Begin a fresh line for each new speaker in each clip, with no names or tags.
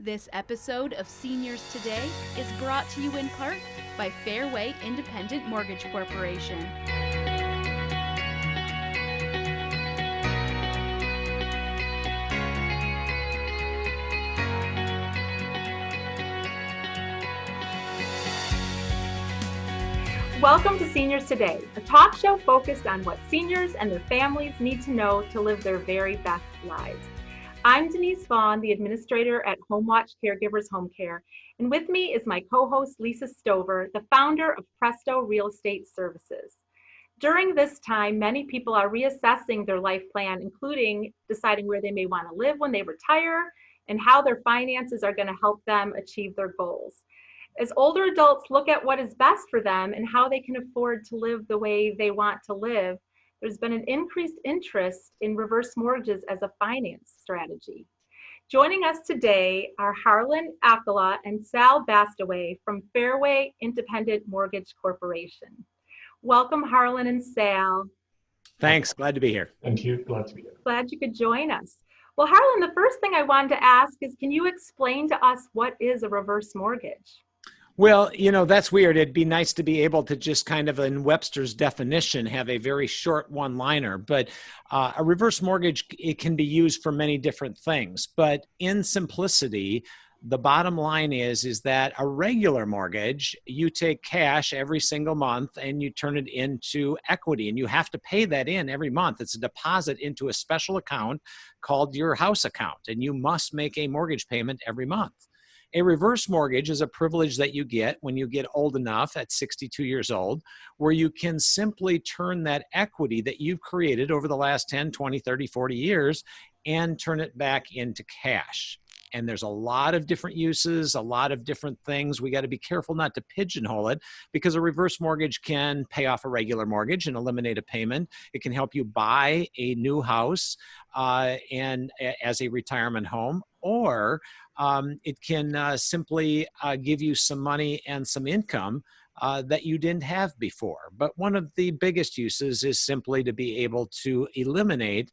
This episode of Seniors Today is brought to you in part by Fairway Independent Mortgage Corporation.
Welcome to Seniors Today, a talk show focused on what seniors and their families need to know to live their very best lives. I'm Denise Vaughn, the administrator at HomeWatch Caregivers Home Care, and with me is my co-host Lisa Stover, the founder of Presto Real Estate Services. During this time, many people are reassessing their life plan, including deciding where they may want to live when they retire and how their finances are going to help them achieve their goals. As older adults look at what is best for them and how they can afford to live the way they want to live, there's been an increased interest in reverse mortgages as a finance strategy. Joining us today are Harlan Akala and Sal Bastaway from Fairway Independent Mortgage Corporation. Welcome, Harlan and Sal.
Thanks, glad to be here.
Thank you, glad to be here.
Glad you could join us. Well, Harlan, the first thing I wanted to ask is, can you explain to us what is a reverse mortgage?
Well, that's weird. It'd be nice to be able to just kind of, in Webster's definition, have a very short one-liner. But a reverse mortgage, it can be used for many different things. But in simplicity, the bottom line is that a regular mortgage, you take cash every single month and you turn it into equity, and you have to pay that in every month. It's a deposit into a special account called your house account, and you must make a mortgage payment every month. A reverse mortgage is a privilege that you get when you get old enough at 62 years old, where you can simply turn that equity that you've created over the last 10, 20, 30, 40 years and turn it back into cash. And there's a lot of different uses, a lot of different things. We got to be careful not to pigeonhole it, because a reverse mortgage can pay off a regular mortgage and eliminate a payment. It can help you buy a new house and as a retirement home, or it can simply give you some money and some income that you didn't have before. But one of the biggest uses is simply to be able to eliminate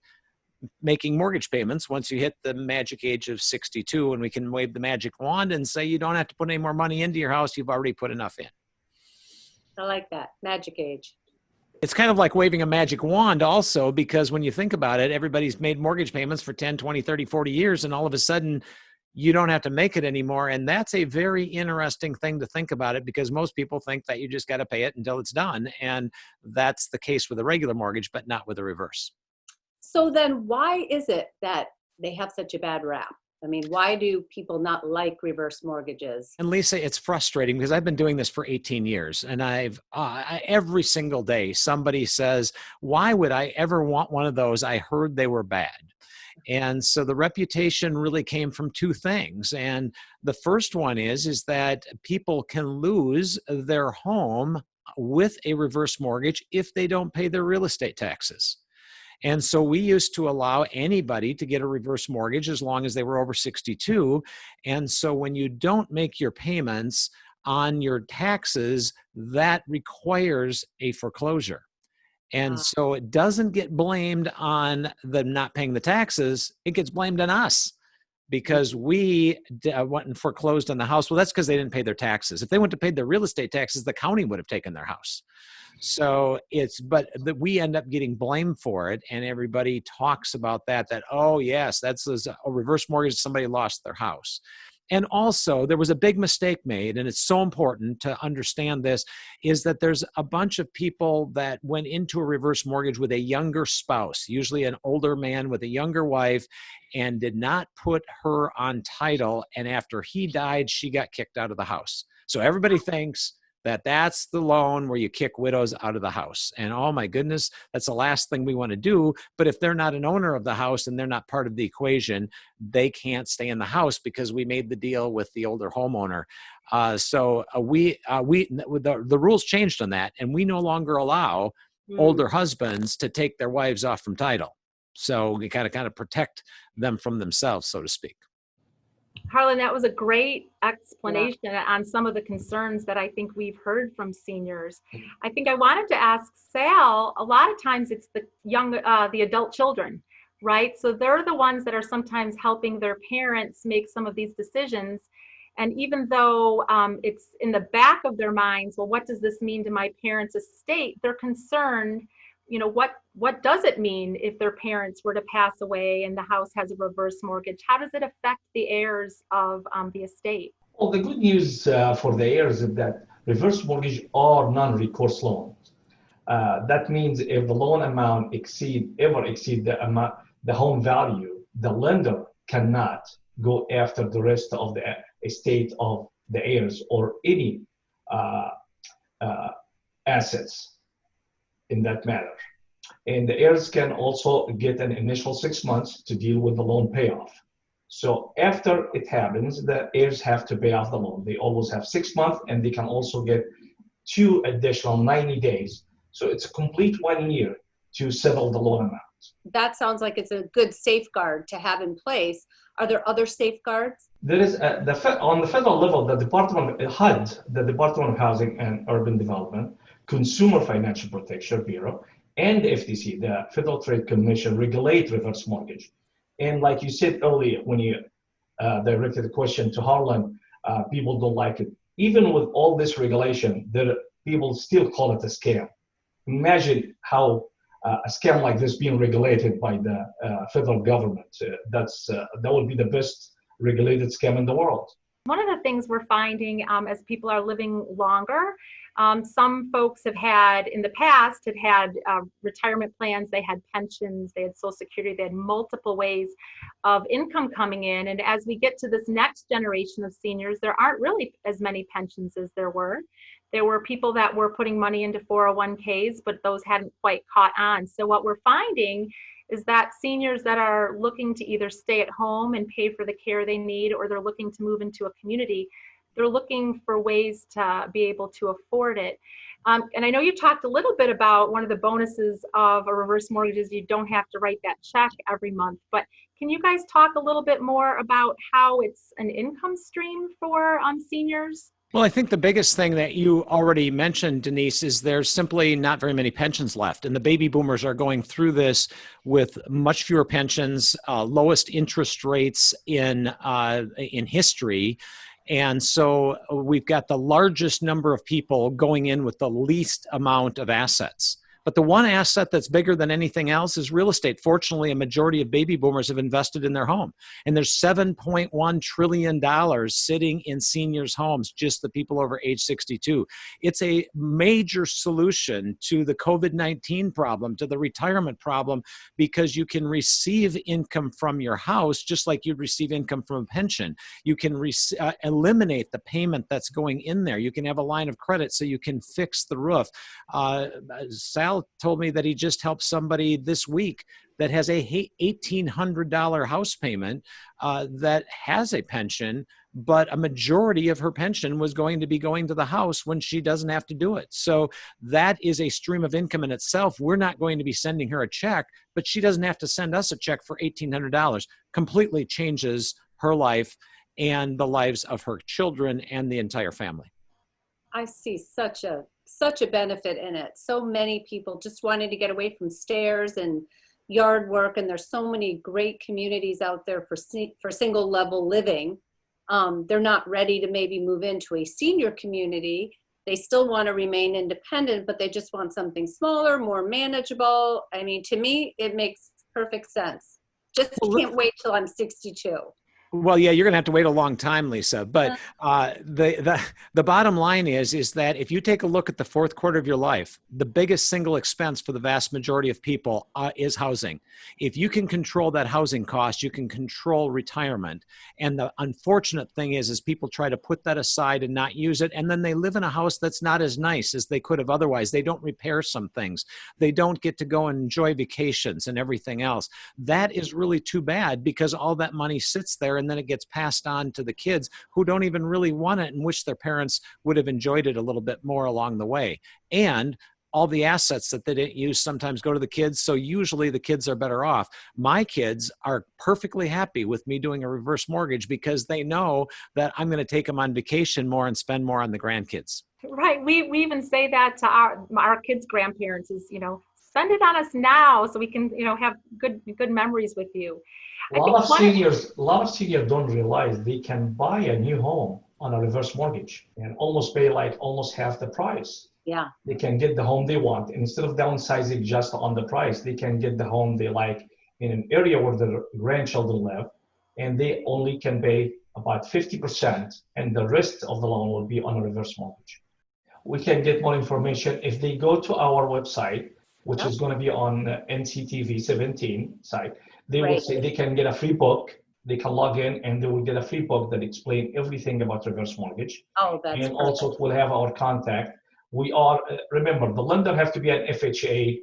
making mortgage payments once you hit the magic age of 62, and we can wave the magic wand and say you don't have to put any more money into your house. You've already put enough in.
I like that, magic age.
It's kind of like waving a magic wand also, because when you think about it, everybody's made mortgage payments for 10, 20, 30, 40 years, and all of a sudden you don't have to make it anymore. And that's a very interesting thing to think about it, because most people think that you just got to pay it until it's done. And that's the case with a regular mortgage, but not with a reverse.
So then why is it that they have such a bad rap? I mean, why do people not like reverse mortgages?
And Lisa, it's frustrating because I've been doing this for 18 years, and every single day somebody says, why would I ever want one of those? I heard they were bad. And so the reputation really came from two things. And the first one is that people can lose their home with a reverse mortgage if they don't pay their real estate taxes. And so we used to allow anybody to get a reverse mortgage as long as they were over 62. And so when you don't make your payments on your taxes, that requires a foreclosure. And so it doesn't get blamed on them not paying the taxes. It gets blamed on us, because we went and foreclosed on the house. Well, that's because they didn't pay their taxes. If they went to pay their real estate taxes, the county would have taken their house. So but we end up getting blamed for it. And everybody talks about that, oh yes, that's a reverse mortgage. Somebody lost their house. And also there was a big mistake made, and it's so important to understand this, is that there's a bunch of people that went into a reverse mortgage with a younger spouse, usually an older man with a younger wife, and did not put her on title. And after he died, she got kicked out of the house. So everybody thinks that that's the loan where you kick widows out of the house. And oh my goodness, that's the last thing we want to do. But if they're not an owner of the house and they're not part of the equation, they can't stay in the house because we made the deal with the older homeowner. The rules changed on that, and we no longer allow older husbands to take their wives off from title. So we kind of protect them from themselves, so to speak.
Harlan, that was a great explanation on some of the concerns that I think we've heard from seniors. I think I wanted to ask Sal, a lot of times it's the adult children right? So they're the ones that are sometimes helping their parents make some of these decisions. And even though it's in the back of their minds, well, what does this mean to my parents' estate? They're concerned, what does it mean if their parents were to pass away and the house has a reverse mortgage? How does it affect the heirs of the estate?
Well, the good news for the heirs is that reverse mortgage are non-recourse loans. That means if the loan amount ever exceed the amount, the home value, the lender cannot go after the rest of the estate of the heirs or any uh, assets in that matter. And the heirs can also get an initial 6 months to deal with the loan payoff. So after it happens, the heirs have to pay off the loan. They always have 6 months, and they can also get 2 additional 90 days. So it's a complete 1 year to settle the loan amount.
That sounds like it's a good safeguard to have in place. Are there other safeguards?
There is on the federal level, the Department of HUD, the Department of Housing and Urban Development, Consumer Financial Protection Bureau, and the FTC, the Federal Trade Commission, regulate reverse mortgage. And like you said earlier, when you directed the question to Harlan, people don't like it. Even with all this regulation, people still call it a scam. Imagine how a scam like this being regulated by the federal government. That would be the best regulated scam in the world.
One of the things we're finding as people are living longer, some folks have had in the past had retirement plans, they had pensions, they had Social Security, they had multiple ways of income coming in. And as we get to this next generation of seniors, there aren't really as many pensions as there were. There were people that were putting money into 401ks, but those hadn't quite caught on. So what we're finding is that seniors that are looking to either stay at home and pay for the care they need, or they're looking to move into a community, they're looking for ways to be able to afford it. And I know you talked a little bit about one of the bonuses of a reverse mortgage is you don't have to write that check every month, but can you guys talk a little bit more about how it's an income stream for seniors?
Well, I think the biggest thing that you already mentioned, Denise, is there's simply not very many pensions left. And the baby boomers are going through this with much fewer pensions, lowest interest rates in history. And so we've got the largest number of people going in with the least amount of assets. But the one asset that's bigger than anything else is real estate. Fortunately, a majority of baby boomers have invested in their home. And there's $7.1 trillion sitting in seniors' homes, just the people over age 62. It's a major solution to the COVID-19 problem, to the retirement problem, because you can receive income from your house just like you'd receive income from a pension. You can eliminate the payment that's going in there. You can have a line of credit so you can fix the roof. Sal told me that he just helped somebody this week that has a $1,800 house payment that has a pension, but a majority of her pension was going to be going to the house when she doesn't have to do it. So that is a stream of income in itself. We're not going to be sending her a check, but she doesn't have to send us a check for $1,800. Completely changes her life and the lives of her children and the entire family.
I see such a benefit in it. So many people just wanting to get away from stairs and yard work, and there's so many great communities out there for single level living. They're not ready to maybe move into a senior community. They still want to remain independent, but they just want something smaller, more manageable. I mean, to me, it makes perfect sense. Just can't wait till I'm 62.
Well, yeah, you're going to have to wait a long time, Lisa. But the bottom line is that if you take a look at the fourth quarter of your life, the biggest single expense for the vast majority of people is housing. If you can control that housing cost, you can control retirement. And the unfortunate thing is people try to put that aside and not use it. And then they live in a house that's not as nice as they could have otherwise. They don't repair some things. They don't get to go and enjoy vacations and everything else. That is really too bad, because all that money sits there and then it gets passed on to the kids who don't even really want it and wish their parents would have enjoyed it a little bit more along the way. And all the assets that they didn't use sometimes go to the kids. So usually the kids are better off. My kids are perfectly happy with me doing a reverse mortgage because they know that I'm going to take them on vacation more and spend more on the grandkids.
Right. We even say that to our kids' grandparents is, spend it on us now so we can, have good memories with you.
A lot of seniors don't realize they can buy a new home on a reverse mortgage and almost pay like almost half the price.
Yeah.
They can get the home they want. Instead of downsizing just on the price, they can get the home they like in an area where their grandchildren live, and they only can pay about 50%, and the rest of the loan will be on a reverse mortgage. We can get more information if they go to our website, which is going to be on NCTV 17 site. They will say they can get a free book. They can log in and they will get a free book that explains everything about reverse mortgage.
Oh, that's
and
perfect.
Also it will have our contact. We are, remember, the lender have to be an FHA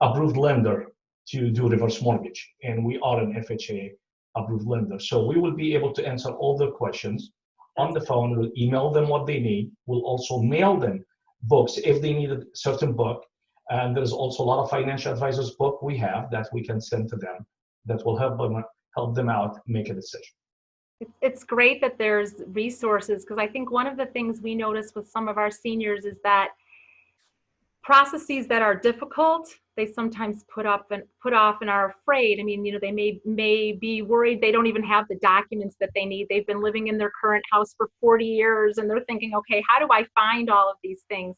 approved lender to do reverse mortgage, and we are an FHA approved lender. So we will be able to answer all their questions on the phone. We'll email them what they need. We'll also mail them books if they need a certain book. And there's also a lot of financial advisors book we have that we can send to them that will help them out make a decision.
It's great that there's resources, because I think one of the things we notice with some of our seniors is that processes that are difficult, they sometimes put off and are afraid. I mean, they may be worried they don't even have the documents that they need. They've been living in their current house for 40 years and they're thinking, okay, how do I find all of these things?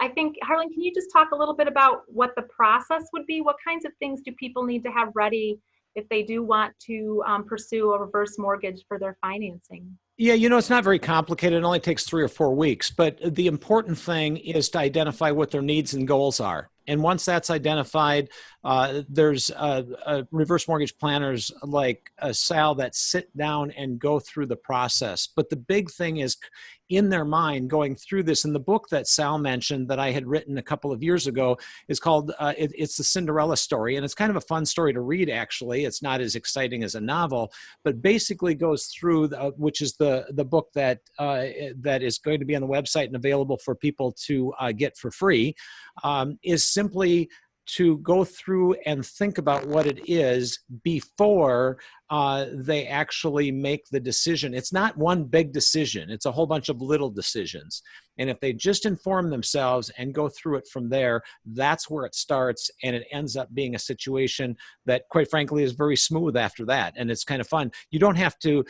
I think, Harlan, can you just talk a little bit about what the process would be? What kinds of things do people need to have ready if they do want to pursue a reverse mortgage for their financing?
Yeah, it's not very complicated. It only takes 3 or 4 weeks. But the important thing is to identify what their needs and goals are. And once that's identified, there's reverse mortgage planners like Sal that sit down and go through the process. But the big thing is in their mind going through this. And the book that Sal mentioned that I had written a couple of years ago is called, it's the Cinderella story. And it's kind of a fun story to read, actually. It's not as exciting as a novel, but basically goes through, which is the book that is going to be on the website and available for people to get for free, is simply to go through and think about what it is before they actually make the decision. It's not one big decision. It's a whole bunch of little decisions. And if they just inform themselves and go through it from there, that's where it starts. And it ends up being a situation that, quite frankly, is very smooth after that. And it's kind of fun. You don't have to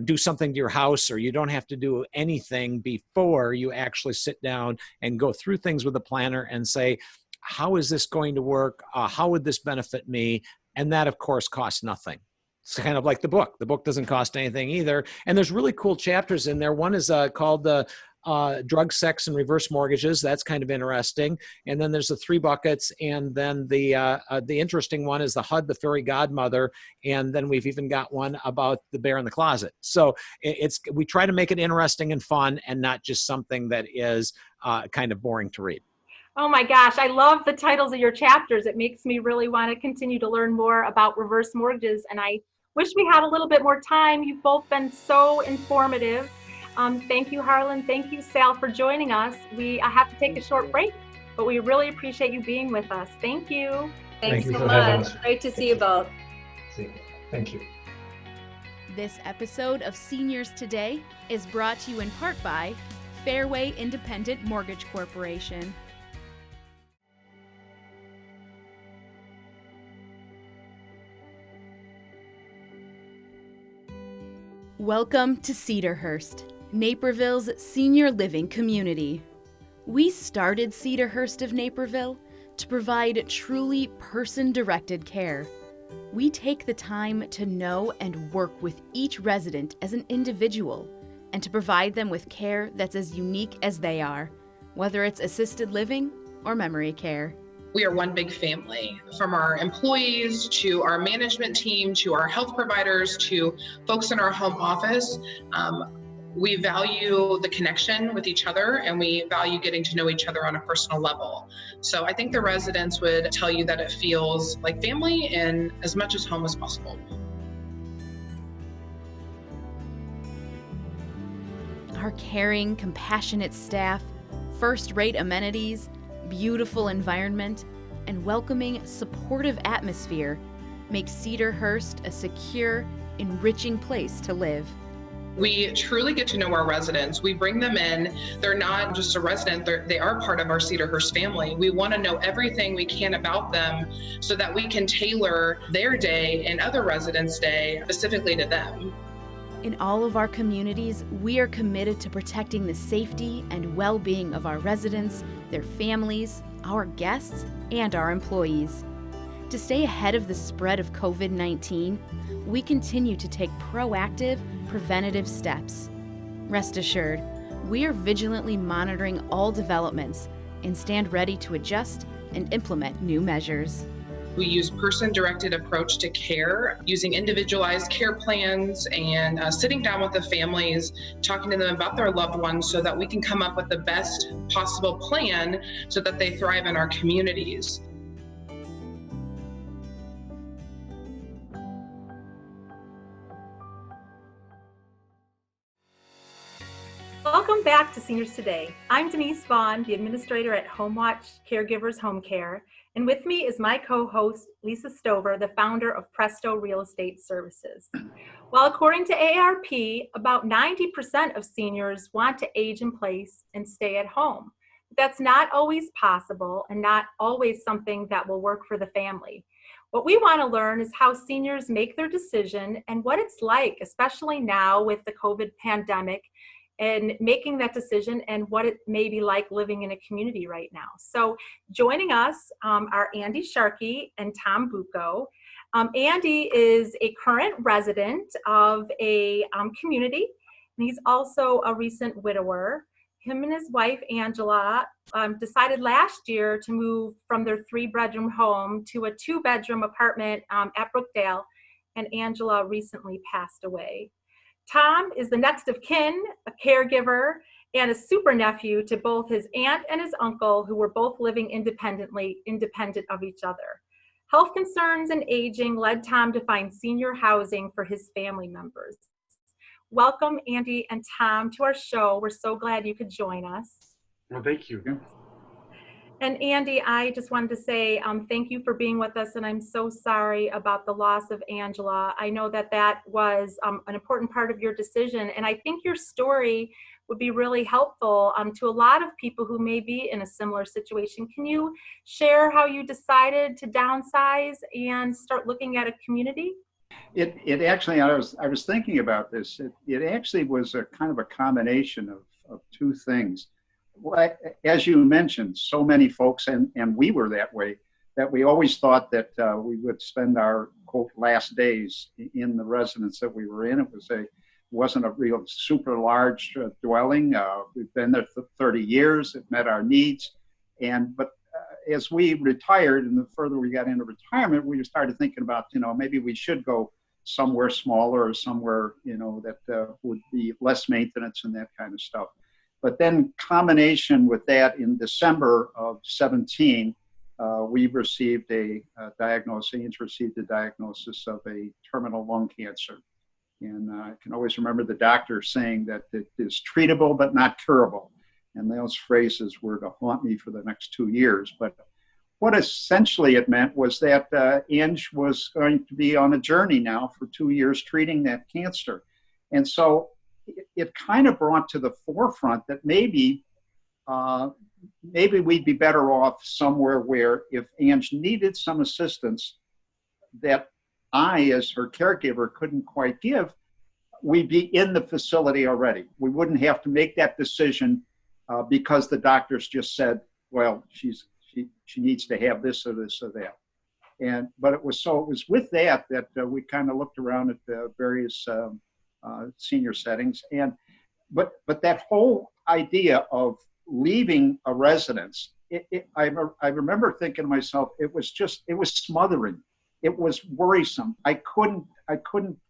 do something to your house, or you don't have to do anything before you actually sit down and go through things with a planner and say, how is this going to work? How would this benefit me? And that, of course, costs nothing. It's kind of like the book. The book doesn't cost anything either. And there's really cool chapters in there. One is called Drug, Sex, and Reverse Mortgages. That's kind of interesting. And then there's the 3 buckets. And then the interesting one is the HUD, the fairy godmother. And then we've even got one about the bear in the closet. So we try to make it interesting and fun, and not just something that is kind of boring to read.
Oh my gosh, I love the titles of your chapters. It makes me really want to continue to learn more about reverse mortgages, and I wish we had a little bit more time. You've both been so informative. Thank you, Harlan. Thank you, Sal, for joining us. I have to take a short break, but we really appreciate you being with us. Thank you.
Thanks so much. Great to see you both.
Thank you.
This episode of Seniors Today is brought to you in part by Fairway Independent Mortgage Corporation. Welcome to Cedarhurst, Naperville's senior living community. We started Cedarhurst of Naperville to provide truly person-directed care. We take the time to know and work with each resident as an individual and to provide them with care that's as unique as they are, whether it's assisted living or memory care.
We are one big family, from our employees to our management team, to our health providers, to folks in our home office. We value the connection with each other, and we value getting to know each other on a personal level. So I think the residents would tell you that it feels like family and as much as home as possible.
Our caring, compassionate staff, first-rate amenities, beautiful environment, and welcoming, supportive atmosphere make Cedarhurst a secure, enriching place to live.
We truly get to know our residents. We bring them in. They're not just a resident, they are part of our Cedarhurst family. We want to know everything we can about them so that we can tailor their day and other residents' day specifically to them.
In all of our communities, we are committed to protecting the safety and well-being of our residents, their families, our guests, and our employees. To stay ahead of the spread of COVID-19, we continue to take proactive, preventative steps. Rest assured, we are vigilantly monitoring all developments and stand ready to adjust and implement new measures.
We use person-directed approach to care, using individualized care plans and sitting down with the families, talking to them about their loved ones so that we can come up with the best possible plan so that they thrive in our communities.
Welcome back to Seniors Today. I'm Denise Vaughn, the administrator at HomeWatch Caregivers Home Care, and with me is my co-host, Lisa Stover, the founder of Presto Real Estate Services. Well, according to AARP, about 90% of seniors want to age in place and stay at home. That's not always possible and not always something that will work for the family. What we want to learn is how seniors make their decision and what it's like, especially now with the COVID pandemic, and making that decision and what it may be like living in a community right now. So joining us are Andy Sharkey and Tom Bucco. Andy is a current resident of a community, and he's also a recent widower. Him and his wife, Angela, decided last year to move from their 3-bedroom home to a 2-bedroom apartment at Brookdale, and Angela recently passed away. Tom is the next of kin, a caregiver, and a super nephew to both his aunt and his uncle, who were both living independent of each other. Health concerns and aging led Tom to find senior housing for his family members. Welcome, Andy and Tom, to our show. We're so glad you could join us.
Well, thank you.
And Andy, I just wanted to say thank you for being with us, and I'm so sorry about the loss of Angela. I know that that was an important part of your decision, and I think your story would be really helpful to a lot of people who may be in a similar situation. Can you share how you decided to downsize and start looking at a community?
It actually, I was thinking about this. It actually was a kind of a combination of two things. Well, as you mentioned, so many folks, and we were that way, that we always thought that we would spend our, quote, last days in the residence that we were in. It wasn't a real super large dwelling. We've been there for 30 years. It met our needs. But as we retired, and the further we got into retirement, we started thinking about, maybe we should go somewhere smaller or somewhere, that would be less maintenance and that kind of stuff. But then combination with that, in December of 17, we received a diagnosis of a terminal lung cancer. And I can always remember the doctor saying that it is treatable but not curable. And those phrases were to haunt me for the next 2 years. But what essentially it meant was that Ange was going to be on a journey now for 2 years treating that cancer. And so it kind of brought to the forefront that maybe we'd be better off somewhere where if Ange needed some assistance that I, as her caregiver, couldn't quite give, we'd be in the facility already. We wouldn't have to make that decision because the doctors just said, well, she needs to have this or this or that. But it was with that we kind of looked around at the various senior settings, but that whole idea of leaving a residence, I remember thinking to myself, it was smothering. It was worrisome. I couldn't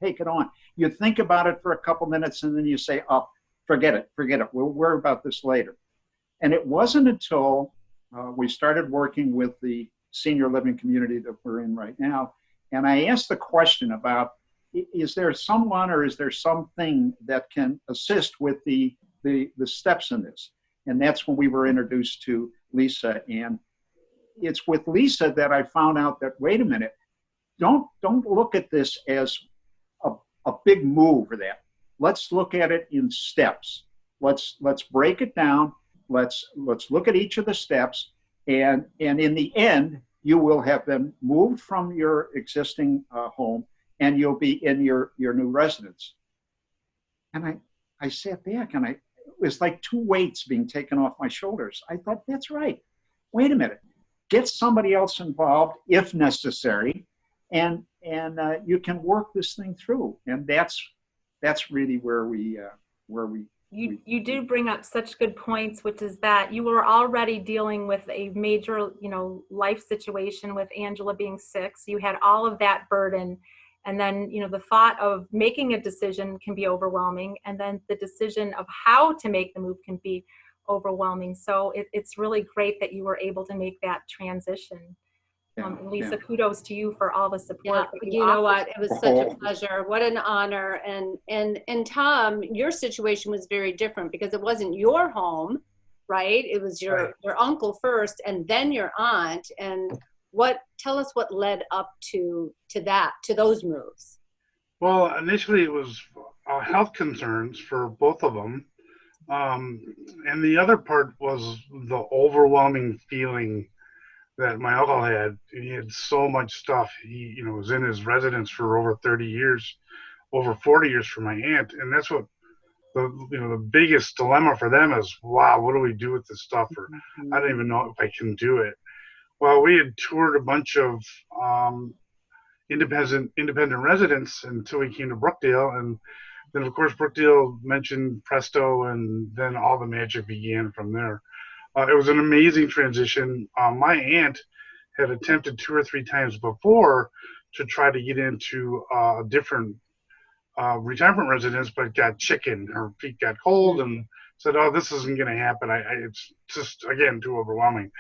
take it on. You think about it for a couple minutes and then you say, oh, forget it. We'll worry about this later. And it wasn't until we started working with the senior living community that we're in right now, and I asked the question about, is there someone or is there something that can assist with the steps in this? And that's when we were introduced to Lisa. And it's with Lisa that I found out that, wait a minute, don't look at this as a big move or that. let's look at it in steps. Let's break it down. Let's look at each of the steps, and in the end, you will have been moved from your existing home, and you'll be in your new residence. And I sat back, and it was like two weights being taken off my shoulders. I thought, that's right. Wait a minute. Get somebody else involved if necessary, and you can work this thing through. And that's really where we
You do bring up such good points, which is that you were already dealing with a major, life situation with Angela being sick. So you had all of that burden. And then, the thought of making a decision can be overwhelming. And then the decision of how to make the move can be overwhelming. So it's really great that you were able to make that transition. Lisa, kudos to you for all the support.
Yeah, you know what? It was such a pleasure. What an honor. And Tom, your situation was very different because it wasn't your home, right? It was your uncle first, and then your aunt. And tell us what led up to those moves.
Well, initially it was health concerns for both of them. And the other part was the overwhelming feeling that my uncle had. He had so much stuff. He, was in his residence for over 30 years, over 40 years for my aunt. And that's what the biggest dilemma for them is, wow, what do we do with this stuff? Or I don't even know if I can do it. Well, we had toured a bunch of independent residents until we came to Brookdale. And then, of course, Brookdale mentioned Presto, and then all the magic began from there. It was an amazing transition. My aunt had attempted 2 or 3 times before to try to get into a different retirement residence, but got chicken. Her feet got cold and said, oh, this isn't going to happen. It's just, again, too overwhelming.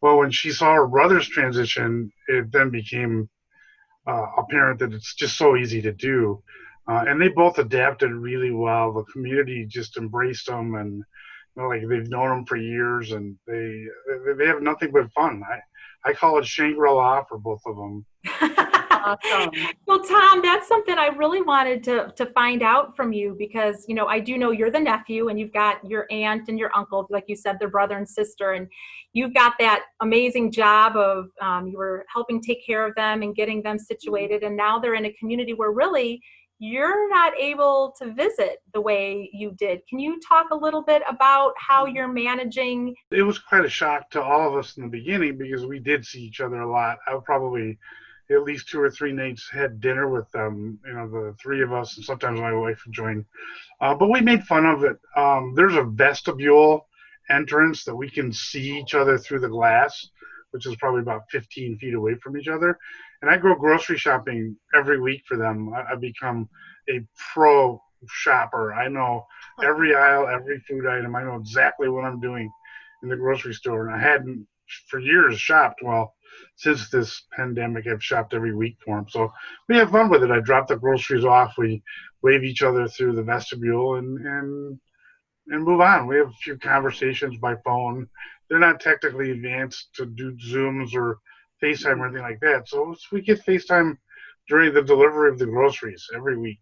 Well, when she saw her brother's transition, it then became apparent that it's just so easy to do. And they both adapted really well. The community just embraced them, and they've known them for years, and they have nothing but fun. I call it Shangri-La for both of them.
Awesome. Well, Tom, that's something I really wanted to find out from you because, I do know you're the nephew and you've got your aunt and your uncle, like you said, their brother and sister, and you've got that amazing job of you were helping take care of them and getting them situated. And now they're in a community where really you're not able to visit the way you did. Can you talk a little bit about how you're managing?
It was quite a shock to all of us in the beginning because we did see each other a lot. I would probably at least 2 or 3 nights had dinner with them, the 3 of us, and sometimes my wife would join. But we made fun of it. There's a vestibule entrance that we can see each other through the glass, which is probably about 15 feet away from each other. And I go grocery shopping every week for them. I've become a pro shopper. I know every aisle, every food item. I know exactly what I'm doing in the grocery store. And I hadn't for years shopped. Well, since this pandemic, I've shopped every week for them. So we have fun with it. I drop the groceries off. We wave each other through the vestibule and move on. We have a few conversations by phone. They're not technically advanced to do Zooms or FaceTime or anything like that. So we get FaceTime during the delivery of the groceries every week.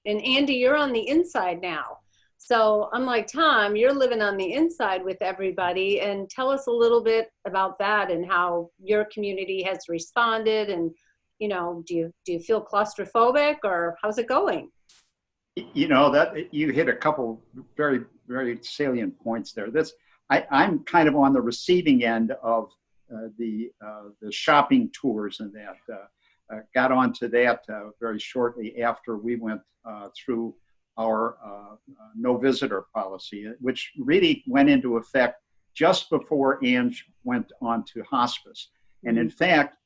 And Andy, you're on the inside now. So unlike Tom, you're living on the inside with everybody. And tell us a little bit about that and how your community has responded. And, do you feel claustrophobic or how's it going?
That you hit a couple very, very salient points there. I'm kind of on the receiving end of the shopping tours and that. Got onto that very shortly after we went through our no visitor policy, which really went into effect just before Ange went on to hospice. And in fact,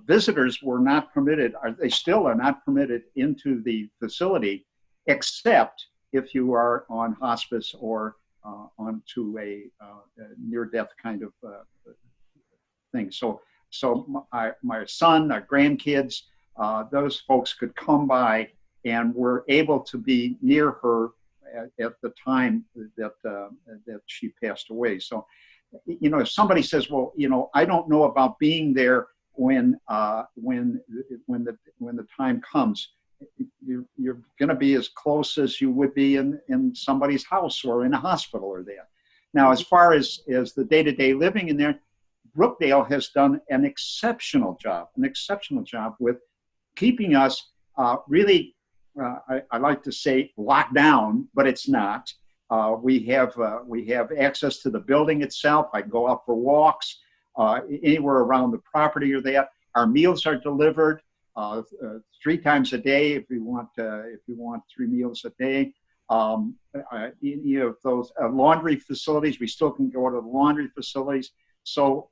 visitors were not permitted, they still are not permitted into the facility, except if you are on hospice or onto a near-death kind of thing. So my son, our grandkids, those folks could come by and were able to be near her at the time that she passed away. So, if somebody says, well, I don't know about being there when the time comes, you're going to be as close as you would be in somebody's house or in a hospital or that. Now, as far as the day-to-day living in there, Brookdale has done an exceptional job with keeping us really, I like to say locked down, but it's not. We have access to the building itself. I go out for walks anywhere around the property or that. Our meals are delivered 3 times a day if you want 3 meals a day. Any of those laundry facilities, we still can go to the laundry facilities. So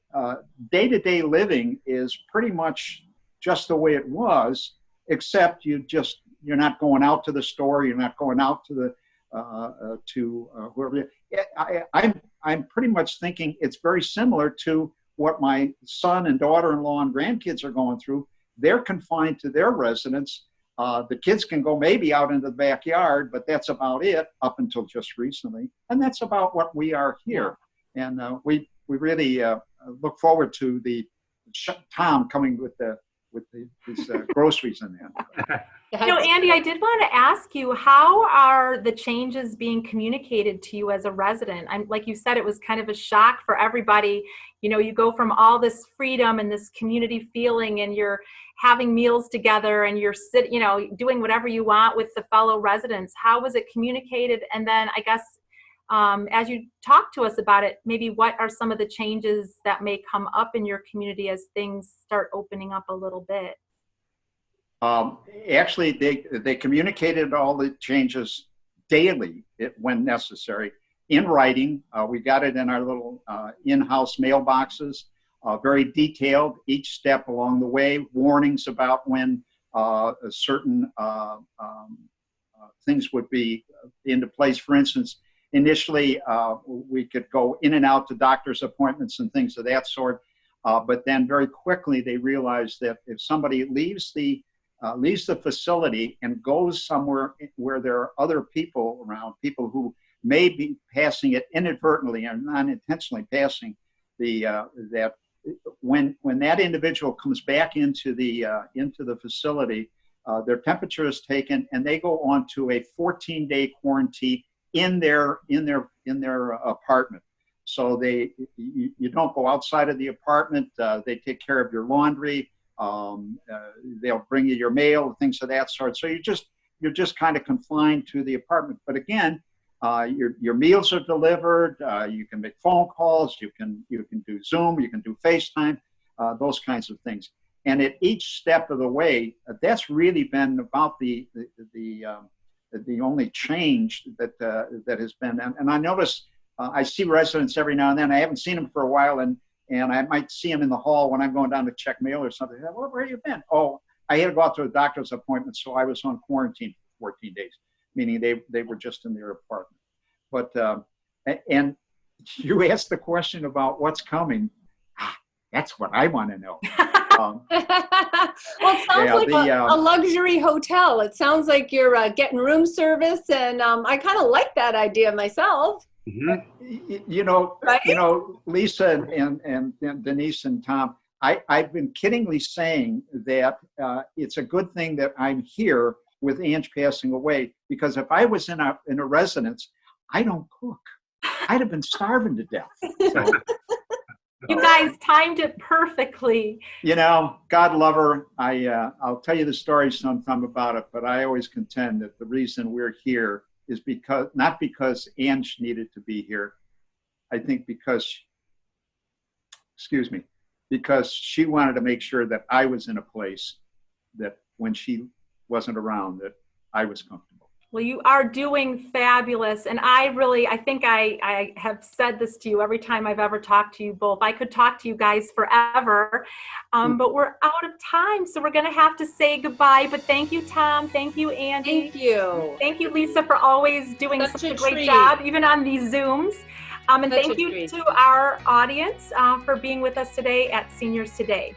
day-to-day living is pretty much just the way it was, except you're not going out to the store, you're not going out to the whoever. I'm pretty much thinking it's very similar to what my son and daughter-in-law and grandkids are going through. They're confined to their residence. The kids can go maybe out into the backyard, but that's about it up until just recently. And that's about what we are here. And we really look forward to Tom coming with his groceries in there.
Andy, I did want to ask you, how are the changes being communicated to you as a resident? Like you said, it was kind of a shock for everybody. You go from all this freedom and this community feeling, and you're having meals together, and you're doing whatever you want with the fellow residents. How was it communicated? And then I guess as you talk to us about it, maybe what are some of the changes that may come up in your community as things start opening up a little bit?
Actually, they communicated all the changes daily when necessary in writing. We got it in our little in-house mailboxes, very detailed, each step along the way, warnings about when certain things would be into place. For instance, initially, we could go in and out to doctor's appointments and things of that sort. But then very quickly, they realized that if somebody leaves the facility and goes somewhere where there are other people around, people who may be passing it inadvertently or unintentionally passing that when that individual comes back into the facility, their temperature is taken and they go on to a 14-day quarantine in their apartment. So you don't go outside of the apartment. They take care of your laundry. They'll bring you your mail, things of that sort. So you're just kind of confined to the apartment. But again, your meals are delivered. You can make phone calls. You can do Zoom. You can do FaceTime. Those kinds of things. And at each step of the way, that's really been about the only change that has been. And I notice I see residents every now and then. I haven't seen them for a while, and I might see them in the hall when I'm going down to check mail or something. Well, where have you been? Oh, I had to go out to a doctor's appointment, so I was on quarantine for 14 days, meaning they were just in their apartment. But, and you asked the question about what's coming. That's what I want to know.
Well, it sounds like a luxury hotel. It sounds like you're getting room service, and I kind of like that idea myself.
Mm-hmm. Right? Lisa and Denise and Tom, I've been kiddingly saying that it's a good thing that I'm here with Ange passing away, because if I was in a residence, I don't cook. I'd have been starving to death. So,
you guys timed it perfectly.
God love her. I'll tell you the story sometime about it, but I always contend that the reason we're here is not because Ange needed to be here. I think because she wanted to make sure that I was in a place that when she wasn't around, that I was comfortable.
Well, you are doing fabulous. And I think I have said this to you every time I've ever talked to you both. I could talk to you guys forever, but we're out of time. So we're going to have to say goodbye. But thank you, Tom. Thank you, Andy.
Thank you.
Thank you, Lisa, for always doing such a great job, even on these Zooms. And thank you to our audience for being with us today at Seniors Today.